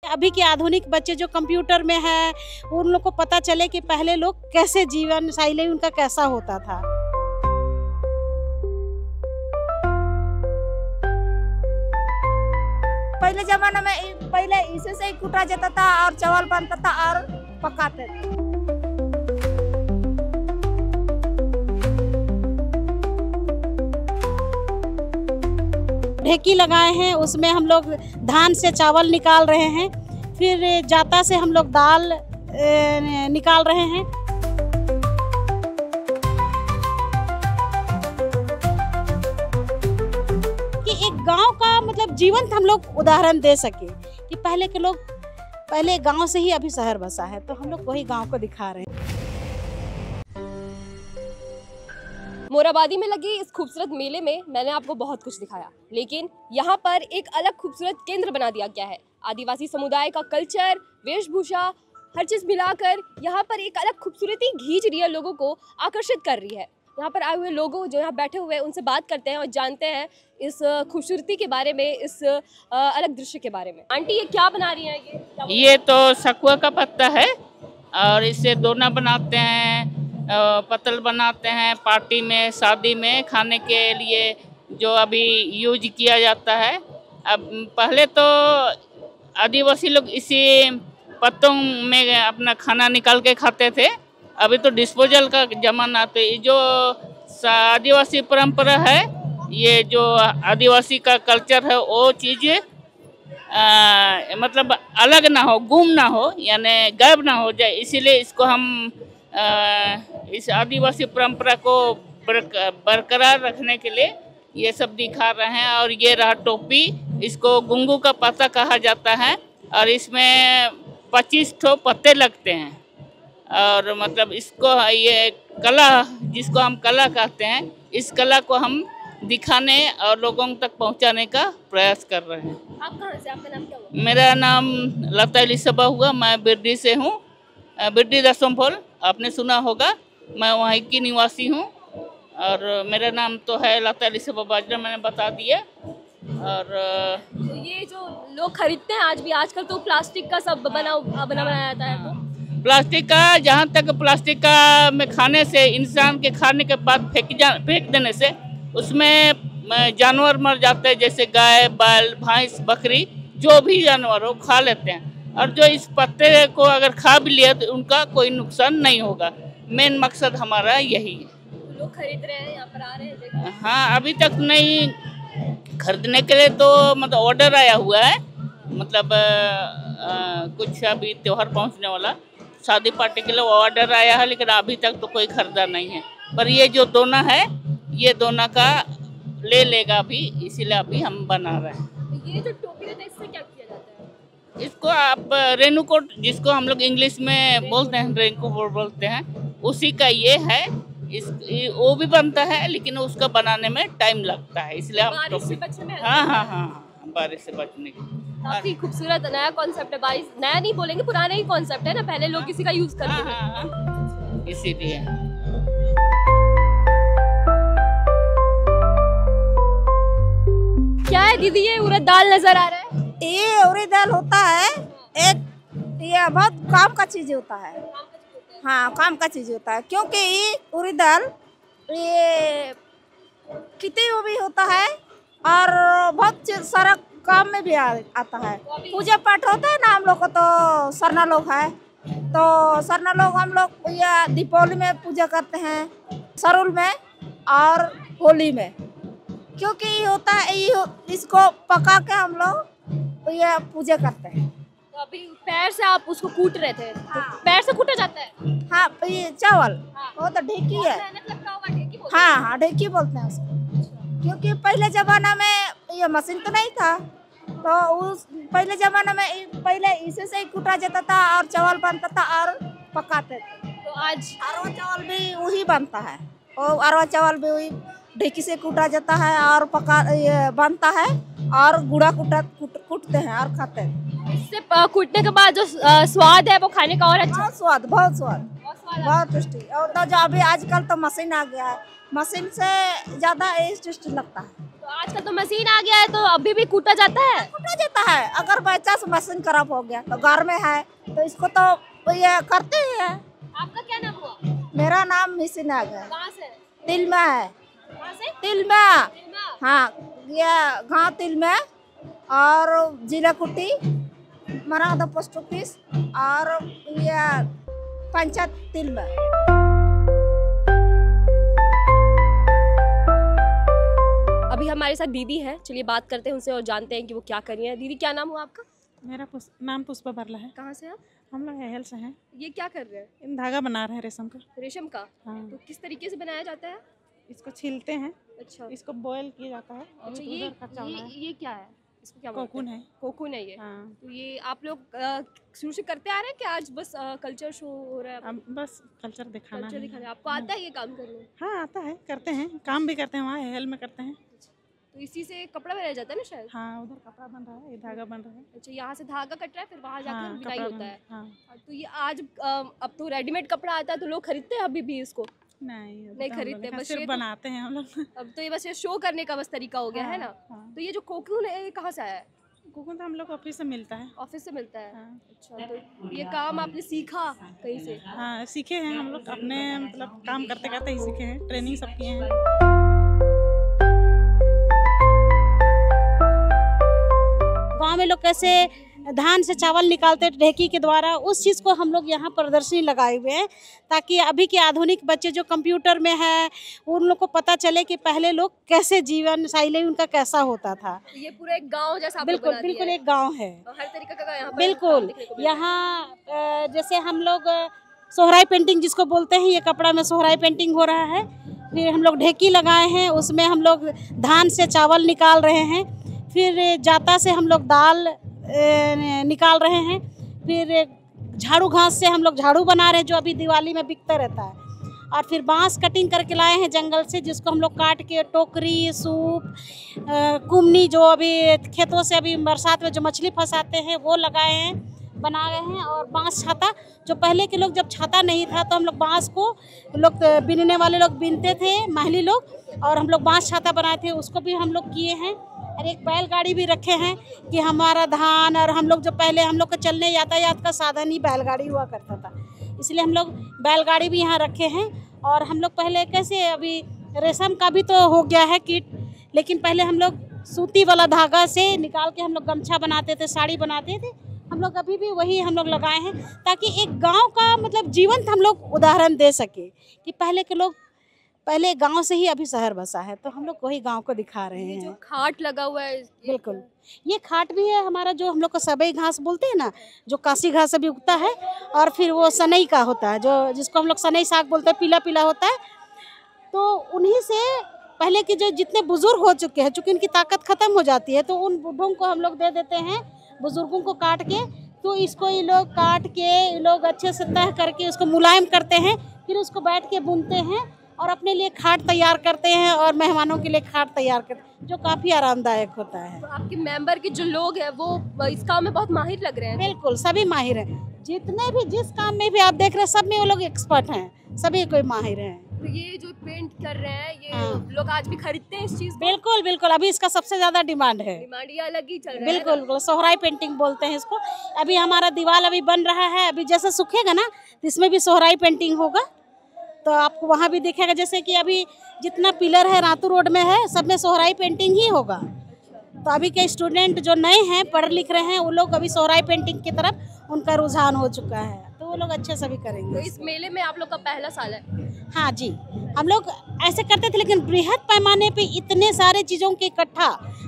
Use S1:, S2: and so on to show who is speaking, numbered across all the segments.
S1: अभी के आधुनिक बच्चे जो कंप्यूटर में है, उन लोग को पता चले कि पहले लोग कैसे जीवन शैली उनका कैसा होता था।
S2: पहले जमाना में पहले इसे से ही कूटा जाता था और चावल बनता था और पकाते थे।
S1: ढेकी लगाए हैं, उसमें हम लोग धान से चावल निकाल रहे हैं, फिर जाता से हम लोग दाल निकाल रहे हैं। कि एक गांव का मतलब जीवंत हम लोग उदाहरण दे सके कि पहले के लोग पहले गांव से ही अभी शहर बसा है, तो हम लोग वही गांव को दिखा रहे हैं।
S3: मोराबादी में लगे इस खूबसूरत मेले में मैंने आपको बहुत कुछ दिखाया, लेकिन यहाँ पर एक अलग खूबसूरत केंद्र बना दिया गया है। आदिवासी समुदाय का कल्चर, वेशभूषा, हर चीज़ मिलाकर यहाँ पर एक अलग खूबसूरती खींच रही है, लोगों को आकर्षित कर रही है। यहाँ पर आए हुए लोगों जो यहाँ बैठे हुए हैं उनसे बात करते हैं और जानते हैं इस खूबसूरती के बारे में, इस अलग दृश्य के बारे में। आंटी, ये क्या बना रही हैं?
S4: ये तो सखुआ का पत्ता है और इससे दोना बनाते हैं, पतल बनाते हैं, पार्टी में, शादी में खाने के लिए जो अभी यूज किया जाता है। अब पहले तो आदिवासी लोग इसी पत्तों में अपना खाना निकाल के खाते थे, अभी तो डिस्पोजल का जमाना। तो ये जो आदिवासी परंपरा है, ये जो आदिवासी का कल्चर है, वो चीज़ें मतलब अलग ना हो, गुम ना हो, यानी गायब ना हो जाए, इसीलिए इसको हम इस आदिवासी परंपरा को बरकरार रखने के लिए ये सब दिखा रहे हैं। और ये रहा टोपी, इसको गुंगू का पत्ता कहा जाता है और इसमें 25 ठो पत्ते लगते हैं। और मतलब इसको ये कला, जिसको हम कला कहते हैं, इस कला को हम दिखाने और लोगों तक पहुंचाने का प्रयास कर रहे हैं।
S3: आप कहाँ से? आपका नाम क्या हुआ?
S4: मेरा नाम लता एलिसबा हुआ, मैं बिरडी से हूँ, बिरडी दसमफल आपने सुना होगा, मैं वहीं की निवासी हूँ। और मेरा नाम तो है लता एलिसबा बाजरा, मैंने बता दिया। और
S3: तो ये जो लोग खरीदते हैं आज भी, आजकल तो प्लास्टिक का सब बनाया जाता है। तो
S4: प्लास्टिक का, जहाँ तक प्लास्टिक का में खाने से, इंसान के खाने के बाद फेंक देने से उसमें जानवर मर जाते हैं, जैसे गाय, बैल, भैंस, बकरी, जो भी जानवर हो खा लेते हैं। और जो इस पत्ते को अगर खा भी लिया तो उनका कोई नुकसान नहीं होगा। मेन मकसद हमारा यही है।
S3: लोग खरीद रहे हैं, यहाँ पर आ रहे हैं।
S4: हाँ, अभी तक नहीं खरीदने के लिए तो मतलब ऑर्डर आया हुआ है, मतलब कुछ अभी त्योहार पहुँचने वाला, शादी पार्टी के लिए ऑर्डर आया है, लेकिन अभी तक तो कोई खरीदा नहीं है। पर ये जो दोना है, ये दोना का ले लेगा अभी, इसीलिए अभी हम बना रहे हैं।
S3: ये जो टोपी है, इससे क्या किया जाता है?
S4: इसको आप रेनूकोट, जिसको हम लोग इंग्लिश में बोलते हैं, रेनकोट बोलते हैं, उसी का ये है। वो भी बनता है, लेकिन उसका बनाने में टाइम लगता है, इसलिए हम
S3: बारिश से बचने में।
S4: हाँ, बारिश से बचने के।
S3: काफी खूबसूरत नया कॉन्सेप्ट है। बारिश नया नहीं बोलेंगे, पुराना ही कॉन्सेप्ट है ना, पहले लोग किसी का यूज करते थे।
S4: हाँ, इसीलिए।
S3: क्या है दीदी, ये उड़द दाल नजर आ रहा है?
S2: ये उड़द दाल होता है एक, ये बहुत काम का चीज होता है। हाँ, काम का चीज होता है, क्योंकि ये उड़द दाल ये खेती में भी होता है और बहुत सारा काम में भी आता है। पूजा पाठ होता है ना, हम लोग को तो सरना लोग है, तो सरना लोग हम लोग ये दीपावली में पूजा करते हैं, सरुल में और होली में, क्योंकि ये होता है, इसको पका के हम लोग ये पूजा करते हैं।
S3: तो अभी पैर से आप उसको कूट रहे थे। हाँ। तो पैर से कूटा जाता है?
S2: हाँ, ये चावल। हाँ। वो तो ढेकी है। हाँ, ढेकी बोलते हैं उसको, क्योंकि पहले जमाना में ये मशीन तो नहीं था, तो उस पहले जमाना में पहले इसे से ही कूटा जाता था और चावल बनता था और पकाते थे।
S3: तो आज
S2: अरवा चावल भी वही बनता है, और अरवा चावल भी वही ढेकी से कूटा जाता है और ये बनता है, और गुड़ा कूटते हैं और खाते हैं।
S3: इससे कूटने के बाद जो स्वाद है वो खाने का और अच्छा,
S2: बहुत स्वाद, बहुत टेस्टी। और तो जो अभी आजकल तो मशीन आ गया है, मशीन से ज़्यादा टेस्टी लगता है।
S3: तो आजकल तो मशीन आ गया है, तो अभी भी कूटा जाता है।
S2: कूटा जाता है। अगर बाई चांस मशीन खराब हो गया तो घर में है तो इसको तो ये करते ही है।
S3: आपका क्या नाम हुआ?
S2: मेरा नाम मिसिनाग है।
S3: कहाँ से?
S2: तिलमा है।
S3: कहाँ से?
S2: तिलमा।
S3: तिलमा।
S2: हाँ, ये गाँव तिलमा और जिला कुटी, मरादा पोस्ट ऑफिस और ये पंचायत तिलमा।
S3: अभी हमारे साथ दीदी हैं, चलिए बात करते हैं उनसे और जानते हैं कि वो क्या कर रही हैं। दीदी क्या नाम हुआ आपका?
S5: मेरा नाम पुष्पा बरला है।
S3: कहाँ से आप?
S5: हम लोग हेहल से हैं।
S3: ये क्या कर रहे हैं?
S5: इन धागा बना रहे हैं रेशम का।
S3: रेशम का?
S5: हाँ।
S3: तो किस तरीके से बनाया जाता है?
S5: इसको छीलते हैं,
S3: अच्छा,
S5: इसको बॉयल किया जाता है।
S3: अच्छा।
S5: अभी
S3: ये
S5: उधर कच्चा वाला है।
S3: ये क्या है? इसको क्या बोलते
S5: कोकून
S3: हैं?
S5: है।
S3: कोकून है ये।
S5: हाँ,
S3: तो ये आप लोग शुरू से करते आ रहे हैं कि आज बस कल्चर शो हो रहा है?
S5: अब बस कल्चर दिखाना
S3: कल्चर
S5: है।
S3: दिखाना है। आपको आता है ये काम करने?
S5: हाँ, आता है, करते हैं, काम भी करते हैं, वहाँ हेहल में करते हैं।
S3: तो इसी से कपड़ा बनाया जाता है ना शायद?
S5: हाँ, उधर कपड़ा बन रहा है, ये धागा बन रहा है।
S3: अच्छा, यहाँ से धागा कट रहा है, फिर वहाँ जाकर
S5: हाँ,
S3: बिनाई
S5: कपड़ा
S3: होता
S5: बन
S3: है।
S5: हाँ।
S3: तो ये आज अब तो रेडीमेड कपड़ा आता है, तो लोग खरीदते हैं अभी भी इसको?
S5: नहीं, अभी
S3: नहीं
S5: तो हम लोग
S3: खरीदते,
S5: यहाँ
S3: बस
S5: सिर्फ
S3: ये तो-
S5: बनाते हैं हम लोग।
S3: अब तो ये बस ये शो करने का बस तरीका हो गया है ना?
S5: हाँ।
S3: तो ये जो कोकून है ये कहाँ से आया है?
S5: कोकून तो हम लोग ऑफिस से मिलता है।
S3: ऑफिस से मिलता है?
S5: हाँ।
S3: अच्छा, तो ये काम आपने सीखा कहीं से?
S5: हाँ, सीखे हैं हम लोग अपने, मतलब काम करते करते ही सीखे हैं, ट्रेनिंग सब किए हैं।
S1: गांव में लोग कैसे धान से चावल निकालते ढेकी के द्वारा, उस चीज़ को हम लोग यहाँ प्रदर्शनी लगाए हुए हैं, ताकि अभी के आधुनिक बच्चे जो कंप्यूटर में है उन लोग को पता चले कि पहले लोग कैसे जीवन शैली उनका कैसा होता था।
S3: तो ये पूरा एक गांव जैसा आपने
S1: बिल्कुल
S3: बना दिया
S1: बिल्कुल
S3: है।
S1: एक गांव है।
S3: और हर तरीके का यहाँ पर
S1: बिल्कुल
S3: काम देखने को मिल रहा है।
S1: यहाँ जैसे हम लोग सोहराई पेंटिंग जिसको बोलते हैं, ये कपड़ा में सोहराई पेंटिंग हो रहा है। फिर हम लोग ढेकी लगाए हैं, उसमें हम लोग धान से चावल निकाल रहे हैं। फिर जाता से हम लोग दाल निकाल रहे हैं। फिर झाड़ू घास से हम लोग झाड़ू बना रहे हैं, जो अभी दिवाली में बिकता रहता है। और फिर बांस कटिंग करके लाए हैं जंगल से, जिसको हम लोग काट के टोकरी, सूप, कुमनी, जो अभी खेतों से अभी बरसात में जो मछली फंसाते हैं वो लगाए हैं, बना रहे हैं। और बांस छाता, जो पहले के लोग जब छाता नहीं था तो हम लोग बांस को लोग बीनने वाले लोग बीनते थे, महली लोग, और हम लोग बांस छाता बनाए थे, उसको भी हम लोग किए हैं। और एक बैलगाड़ी भी रखे हैं कि हमारा धान, और हम लोग जो पहले हम लोग का चलने यातायात का साधन ही बैलगाड़ी हुआ करता था, इसलिए हम लोग बैलगाड़ी भी यहाँ रखे हैं। और हम लोग पहले कैसे, अभी रेशम का भी तो हो गया है किट, लेकिन पहले हम लोग सूती वाला धागा से निकाल के हम लोग गमछा बनाते थे, साड़ी बनाते थे। हम लोग अभी भी वही हम लोग लगाए हैं, ताकि एक गांव का मतलब जीवंत हम लोग उदाहरण दे सके कि पहले के लोग, पहले गांव से ही अभी शहर बसा है, तो हम लोग वही गांव को दिखा रहे
S3: ये जो
S1: हैं।
S3: खाट लगा हुआ है
S1: बिल्कुल, ये खाट भी है हमारा, जो हम लोग को सबई घास बोलते हैं ना, जो काशी घास अभी उगता है। और फिर वो सनई का होता है, जो जिसको हम लोग सनई साग बोलते हैं, पीला पीला होता है। तो उन्हीं से पहले के जो जितने बुजुर्ग हो चुके हैं, चूँकि उनकी ताकत खत्म हो जाती है, तो उन बूढ़ों को हम लोग दे देते हैं, बुजुर्गों को काट के। तो इसको ये लोग काट के, ये लोग अच्छे से तह करके उसको मुलायम करते हैं, फिर उसको बैठ के बुनते हैं और अपने लिए खाट तैयार करते हैं, और मेहमानों के लिए खाट तैयार करते हैं, जो काफ़ी आरामदायक होता है।
S3: तो आपके मेंबर के जो लोग हैं वो इस काम में बहुत माहिर लग रहे हैं।
S1: बिल्कुल, सभी माहिर हैं, जितने भी जिस काम में भी आप देख रहे हैं, सब में वो लोग एक्सपर्ट हैं, सभी कोई माहिर हैं।
S3: तो ये जो पेंट कर रहे हैं, ये
S1: हाँ।
S3: लोग आज भी खरीदते हैं इस चीज को?
S1: बिल्कुल बिल्कुल, अभी इसका सबसे ज़्यादा डिमांड है।
S3: डिमांड ये अलग ही चल रहा है
S1: बिल्कुल बिल्कुल, सोहराई पेंटिंग बोलते हैं इसको। अभी हमारा दीवार अभी बन रहा है, अभी जैसे सूखेगा ना तो इसमें भी सोहराई पेंटिंग होगा, तो आपको वहाँ भी दिखेगा। जैसे कि अभी जितना पिलर है रातू रोड में है, सब में सोहराई पेंटिंग ही होगा। तो अभी के स्टूडेंट जो नए हैं, पढ़ लिख रहे हैं, वो लोग अभी सोहराई पेंटिंग की तरफ उनका रुझान हो चुका है, तो वो लोग अच्छे से भी
S3: तो
S1: करेंगे।
S3: इस मेले में आप लोग का पहला साल है?
S1: हाँ जी, हम लोग ऐसे करते थे, लेकिन बृहद पैमाने पे इतने सारे चीज़ों के इकट्ठा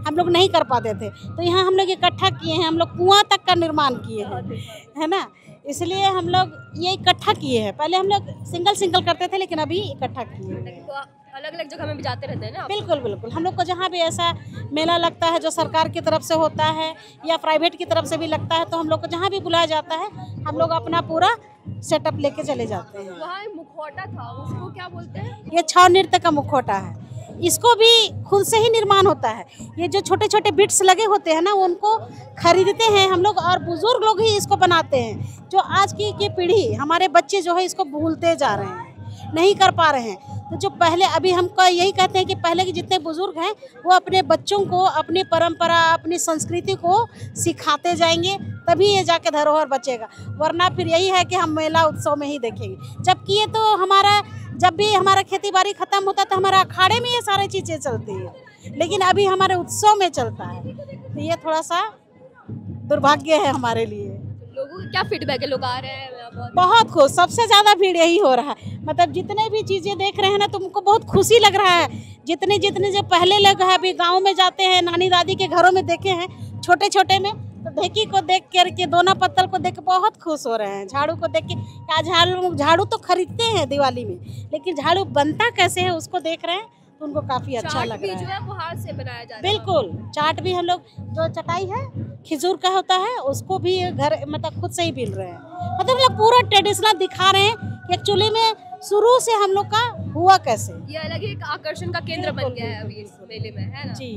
S1: हम लोग नहीं कर पाते थे, तो यहाँ हम लोग इकट्ठा किए हैं, हम लोग कुआं तक का निर्माण किए हैं, है ना, इसलिए हम लोग ये इकट्ठा किए हैं। पहले हम लोग सिंगल सिंगल करते थे, लेकिन अभी इकट्ठा किए हैं।
S3: तो अलग अलग जगह में भी जाते रहते हैं ना आप?
S1: बिल्कुल बिल्कुल, हम लोग को जहाँ भी ऐसा मेला लगता है, जो सरकार की तरफ से होता है या प्राइवेट की तरफ से भी लगता है, तो हम लोग को जहाँ भी बुलाया जाता है, हम लोग अपना पूरा सेटअप लेके चले जाते हैं।
S3: वहाँ एक मुखौटा था, उसको क्या बोलते हैं?
S1: ये छाव नृत्य का मुखौटा है, इसको भी खुद से ही निर्माण होता है। ये जो छोटे छोटे बिट्स लगे होते हैं ना, उनको खरीदते हैं हम लोग, और बुजुर्ग लोग ही इसको बनाते हैं। जो आज की पीढ़ी, हमारे बच्चे जो है इसको भूलते जा रहे हैं, नहीं कर पा रहे हैं, तो जो पहले अभी हमको यही कहते हैं कि पहले के जितने बुजुर्ग हैं वो अपने बच्चों को अपनी परंपरा अपनी संस्कृति को सिखाते जाएंगे, तभी ये जाके धरोहर बचेगा, वरना फिर यही है कि हम मेला उत्सव में ही देखेंगे। जबकि ये तो हमारा जब भी हमारा खेती बाड़ी खत्म होता है तो हमारा अखाड़े में ये सारी चीज़ें चलती है, लेकिन अभी हमारे उत्सव में चलता है, तो ये थोड़ा सा दुर्भाग्य है हमारे लिए।
S3: लोगों का क्या फीडबैक है, लोग आ रहे हैं यहाँ पर?
S1: बहुत खुश, सबसे ज़्यादा भीड़ यही हो रहा है। मतलब जितने भी चीज़ें देख रहे हैं ना, तुमको बहुत खुशी लग रहा है। जितने जितने जो पहले लोग हैं अभी गांव में जाते हैं, नानी दादी के घरों में देखे हैं छोटे छोटे में, तो ढेकी को देख करके दोना पत्तल को देख के बहुत खुश हो रहे हैं। झाड़ू को देख के, क्या झाड़ू तो खरीदते हैं दिवाली में, लेकिन झाड़ू बनता कैसे है उसको देख रहे हैं, तो उनको काफ़ी अच्छा लग रहा है।
S3: जो है वो हाथ से बनाया जा रहा है।
S1: बिल्कुल, चाट भी हम लोग जो चटाई है खिजूर का होता है उसको भी घर मतलब खुद से ही बिल रहे हैं। मतलब हम लोग पूरा ट्रेडिशनल दिखा रहे हैं कि एक्चुअली में शुरू से हम लोग का हुआ कैसे।
S3: ये अलग ही एक आकर्षण का केंद्र बन गया है अभी इस मेले में, है ना?
S1: जी।